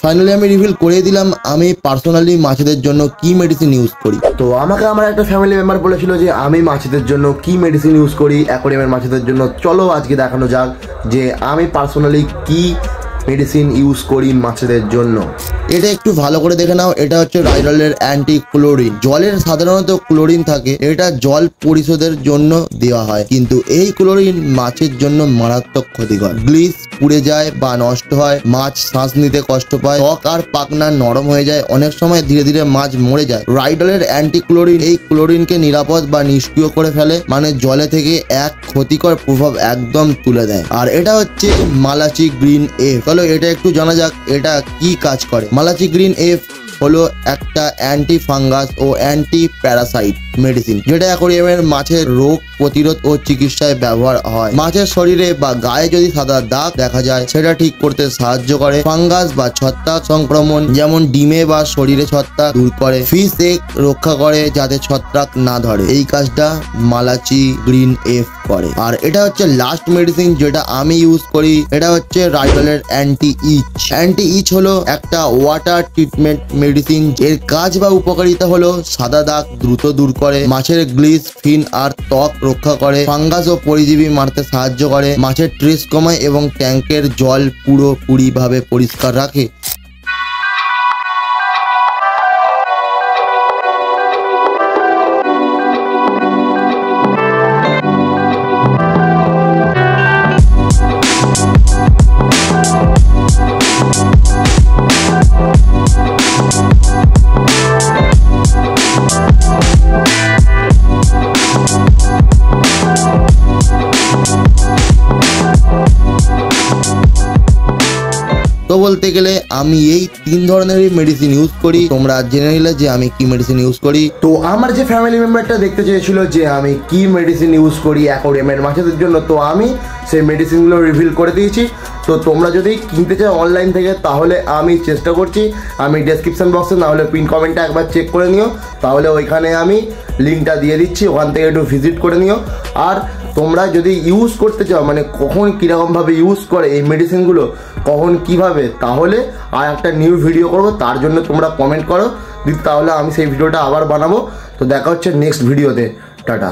Finally আমি reveal করে দিলাম আমি পার্সোনালি মাছেদের জন্য কি মেডিসিন ইউজ করি। তো আমাকে আমার একটা ফ্যামিলি মেম্বার বলেছিল যে আমি মাছেদের জন্য কি মেডিসিন ইউজ করি অ্যাকোয়ারিয়ামের মাছেদের জন্য। চলো আজকে দেখানো যাক যে আমি পার্সোনালি কি মেডিসিন ইউজ করি মাছেদের জন্য। এটা একটু ভালো করে দেখে নাও, এটা হচ্ছে রাইডলের অ্যান্টি ক্লোরিন। জলের সাধারণত ক্লোরিন থাকে, এটা জল পরিশোধের জন্য দেওয়া হয়, কিন্তু এই ক্লোরিন মাছের জন্য মারাত্মক ক্ষতিকর। গ্লিস পুড়ে যায় বা নষ্ট হয়, মাছ শ্বাস নিতে কষ্ট পায়, ত্বক আর পাখনা নরম হয়ে যায়, অনেক সময় ধীরে ধীরে মাছ মরে যায়। রাইডলের অ্যান্টি ক্লোরিন এই ক্লোরিনকে নিরাপদ বা নিষ্ক্রিয় করে ফেলে, মানে জলে থেকে এক ক্ষতিকর প্রভাব একদম তুলে দেয়। আর এটা হচ্ছে মালাচি গ্রিন এফ। চলো এটা একটু জানা যাক এটা কি কাজ করে। মালাচি গ্রিন এফ হলো একটা অ্যান্টি ফাঙ্গাস ও অ্যান্টি প্যারাসাইট মেডিসিন, যেটা অ্যাকোয়ারিয়ামের মাছের রোগ প্রতিরোধ ও চিকিৎসায় ব্যবহার হয়। মাছের শরীরে বা গায়ে যদি সাদা দাগ দেখা যায় সেটা ঠিক করতে সাহায্য করে। ফাঙ্গাস বা ছত্রাক সংক্রমণ যেমন ডিমে বা শরীরে ছত্রাক দূর করে। ফিশ এগ রক্ষা করে যাতে ছত্রাক না ধরে। এই কাজটা মালাচি গ্রিন এফ করে। আর এটা হচ্ছে লাস্ট মেডিসিন যেটা আমি ইউজ করি, এটা হচ্ছে রাইডলের অ্যান্টি ইচ। অ্যান্টি ইচ হলো একটা ওয়াটার ট্রিটমেন্ট মেডিসিন। এর কাজ বা উপকারিতা হলো সাদা দাগ দ্রুত দূর করে, মাছের গ্লিস ফিন আর ত্বক রক্ষা করে, ফাঙ্গাস ও পরিজীবী মারতে সাহায্য করে, মাছের স্ট্রেস কমায় এবং ট্যাঙ্কের জল পুরোপুরি ভাবে পরিষ্কার রাখে। তো বলতে গেলে আমি এই 3 ধরনেরই মেডিসিন ইউজ করি। তোমরা জেনে নিলে যে আমি কি মেডিসিন ইউজ করি। তো আমার যে ফ্যামিলি মেম্বারটা দেখতে চেয়েছিল যে আমি কি মেডিসিন ইউজ করি অ্যাকোয়ারিয়ামের মাছেদের জন্য, তো আমি সেই মেডিসিনগুলো রিভিল করে দিয়েছি। তো তোমরা যদি কিনতে চাও অনলাইন থেকে তাহলে আমি চেষ্টা করছি, আমি ডেসক্রিপশন বক্সে না হলে পিন কমেন্টটা একবার চেক করে নিও, তাহলে ওইখানে আমি লিঙ্কটা দিয়ে দিচ্ছি, ওখান থেকে একটু ভিজিট করে নিও। আর তোমরা যদি ইউজ করতে চাও মানে কখন কীরকমভাবে ইউজ করে এই মেডিসিনগুলো, কখন কিভাবে, তাহলে আর একটা নিউ ভিডিও করব, তার জন্য তোমরা কমেন্ট করো, তাহলে আমি সেই ভিডিওটা আবার বানাবো। তো দেখা হচ্ছে নেক্সট ভিডিওতে। টাটা।